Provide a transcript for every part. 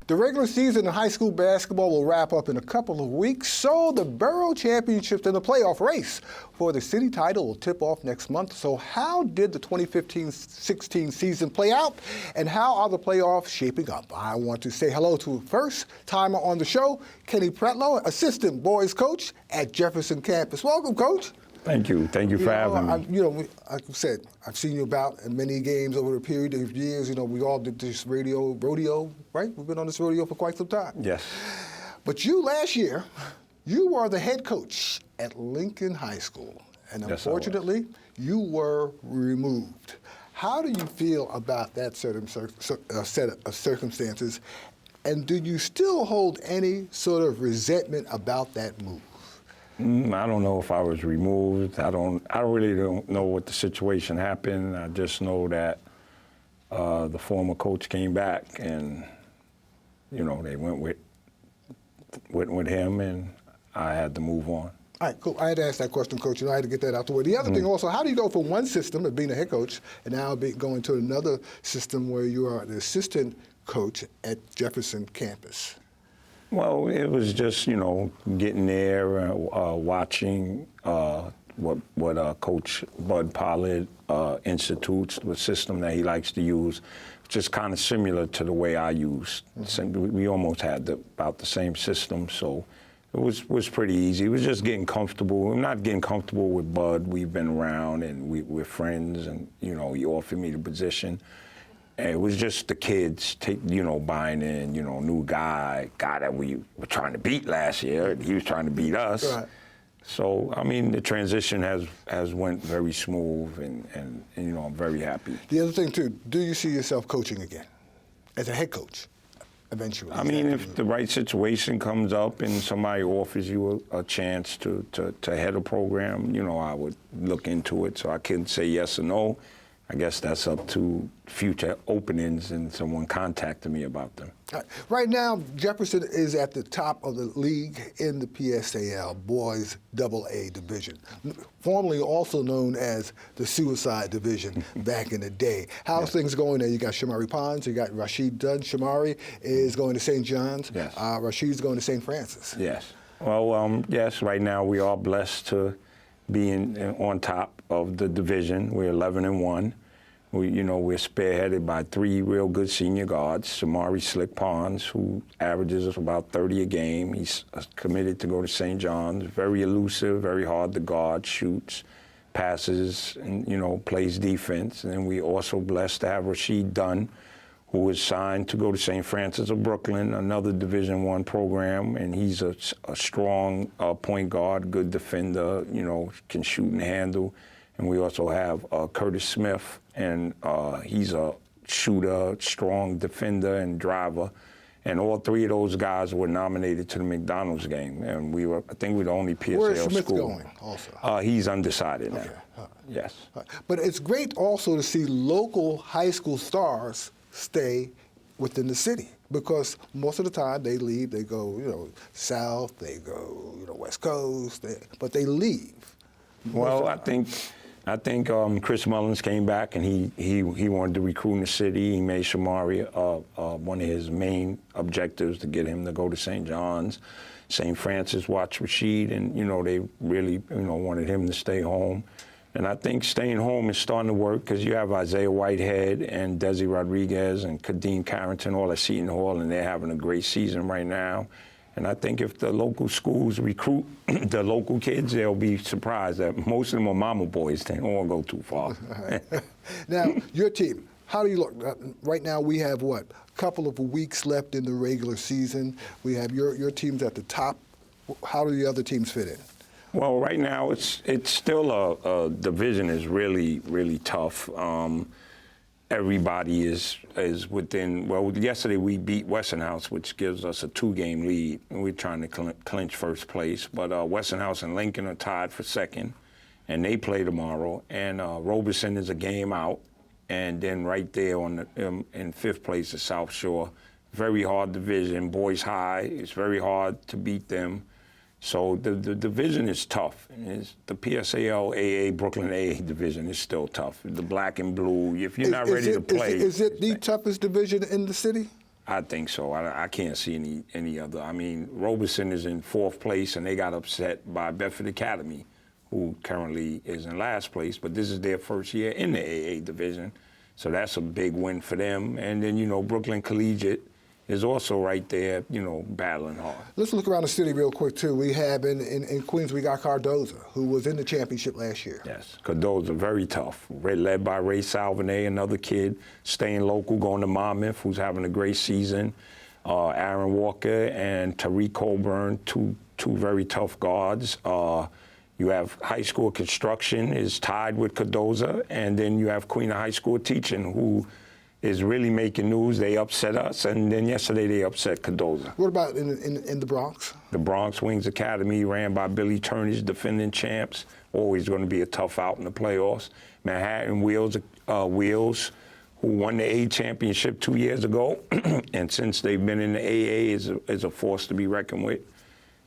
The regular season in high school basketball will wrap up in a couple of weeks, so the borough championships and the playoff race for the city title will tip off next month. So how did the 2015-16 season play out, and how are the playoffs shaping up? I want to say hello to first timer on the show, Kenny Pretlow, assistant boys coach at Jefferson campus. Welcome, Coach. Thank you. Thank you for having me. Like I said, I've seen you about in many games over a period of years. We all did this rodeo, right? We've been on this rodeo for quite some time. Yes. But you, last year, you were the head coach at Lincoln High School. And unfortunately, you were removed. How do you feel about that set of circumstances? And do you still hold any sort of resentment about that move? I don't know if I was removed. I really don't know what the situation happened. I just know that the former coach came back, and they went with him, and I had to move on. All right, cool. I had to ask that question, Coach, and I had to get that out the way. The other thing also, how do you go from one system of being a head coach and now going to another system where you are the assistant coach at Jefferson campus? Well, it was just, getting there, watching what Coach Bud Pollard institutes, the system that he likes to use, just kind of similar to the way I use. Mm-hmm. We almost had about the same system, so it was pretty easy. It was just getting comfortable. I'm not getting comfortable with Bud. We've been around, and we're friends, and, he offered me the position. And it was just the kids, buying in, new guy that we were trying to beat last year. He was trying to beat us. Right. So, the transition has went very smooth, and I'm very happy. The other thing, too, do you see yourself coaching again as a head coach eventually? If the right situation comes up and somebody offers you a chance to head a program, I would look into it. So I couldn't say yes or no. I guess that's up to future openings and someone contacting me about them. Right now, Jefferson is at the top of the league in the PSAL, Boys AA Division, formerly also known as the Suicide Division back in the day. How's things going there? You got Shamari Pons, you got Rashid Dunn. Shamari is going to St. John's. Yes. Rashid's going to St. Francis. Yes. Well, yes, right now we are blessed to being on top of the division. We're 11-1. We're spearheaded by 3 real good senior guards. Shamari Slick Pons, who averages about 30 a game. He's committed to go to St. John's. Very elusive, very hard to guard, shoots, passes, and plays defense. And then we're also blessed to have Rashid Dunn, who is signed to go to St. Francis of Brooklyn, another Division I program, and he's a strong point guard, good defender, can shoot and handle. And we also have Curtis Smith, and he's a shooter, strong defender and driver. And all 3 of those guys were nominated to the McDonald's game, and I think we're the only PSAL school. Where's Smith going also? He's undecided now. Yes. But it's great also to see local high school stars stay within the city, because most of the time they leave, they go, south, they go, west coast, but they leave. Well, I think Chris Mullins came back, and he wanted to recruit in the city. He made Shamari one of his main objectives to get him to go to St. John's. St. Francis watched Rashid, and they really wanted him to stay home. And I think staying home is starting to work, because you have Isaiah Whitehead and Desi Rodriguez and Kadeem Carrington all at Seton Hall, and they're having a great season right now. And I think if the local schools recruit the local kids, they'll be surprised that most of them are mama boys. They don't all go too far. Now, your team, how do you look? Right now we have, a couple of weeks left in the regular season. We have your team's at the top. How do the other teams fit in? Well, right now it's still a division is really, really tough. Everybody is within. Well, yesterday we beat Westinghouse, which gives us a 2-game lead, and we're trying to clinch first place. But Westinghouse and Lincoln are tied for second, and they play tomorrow. And Robeson is a game out, and then right there in 5th place is South Shore. Very hard division. Boys High, it's very hard to beat them. So the division is tough. It's the PSAL AA Brooklyn AA division is still tough. The black and blue. If you're not ready to play, is it the toughest division in the city? I think so. I can't see any other. I mean, Robeson is in 4th place, and they got upset by Bedford Academy, who currently is in last place. But this is their first year in the AA division, so that's a big win for them. And then, you know, Brooklyn Collegiate is also right there, you know, battling hard. Let's look around the city real quick, too. We have in Queens, we got Cardozo, who was in the championship last year. Yes, Cardozo, very tough. Led by Ray Salvanet, another kid staying local, going to Monmouth, who's having a great season. Aaron Walker and Tariq Colburn, two very tough guards. You have high school construction is tied with Cardozo, and then you have Queen of High School teaching, who is really making news. They upset us, and then yesterday they upset Cardozo. What about in the Bronx? The Bronx Wings Academy, ran by Billy Turnage, defending champs. Always going to be a tough out in the playoffs. Manhattan Wheels, who won the A championship 2 years ago, and since they've been in the AA, is a force to be reckoned with.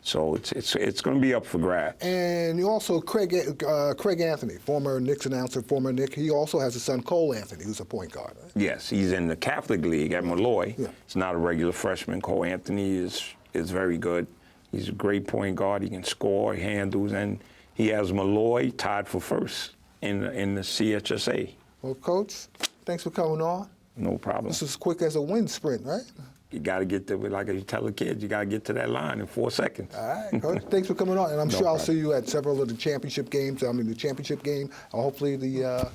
So it's going to be up for grabs. And you also, Craig Anthony, former Knicks announcer, former Knick, he also has a son, Cole Anthony, who's a point guard. Right? Yes, he's in the Catholic League at Malloy. Yeah. He's not a regular freshman. Cole Anthony is very good. He's a great point guard. He can score, he handles, and he has Malloy tied for first in the CHSA. Well, Coach, thanks for coming on. No problem. This is as quick as a wind sprint, right? You got to get to, like you tell the kids, you got to get to that line in 4 seconds. All right, Coach. Thanks for coming on, and I'm sure I'll see you at several of the championship games. I mean, the championship game, hopefully the,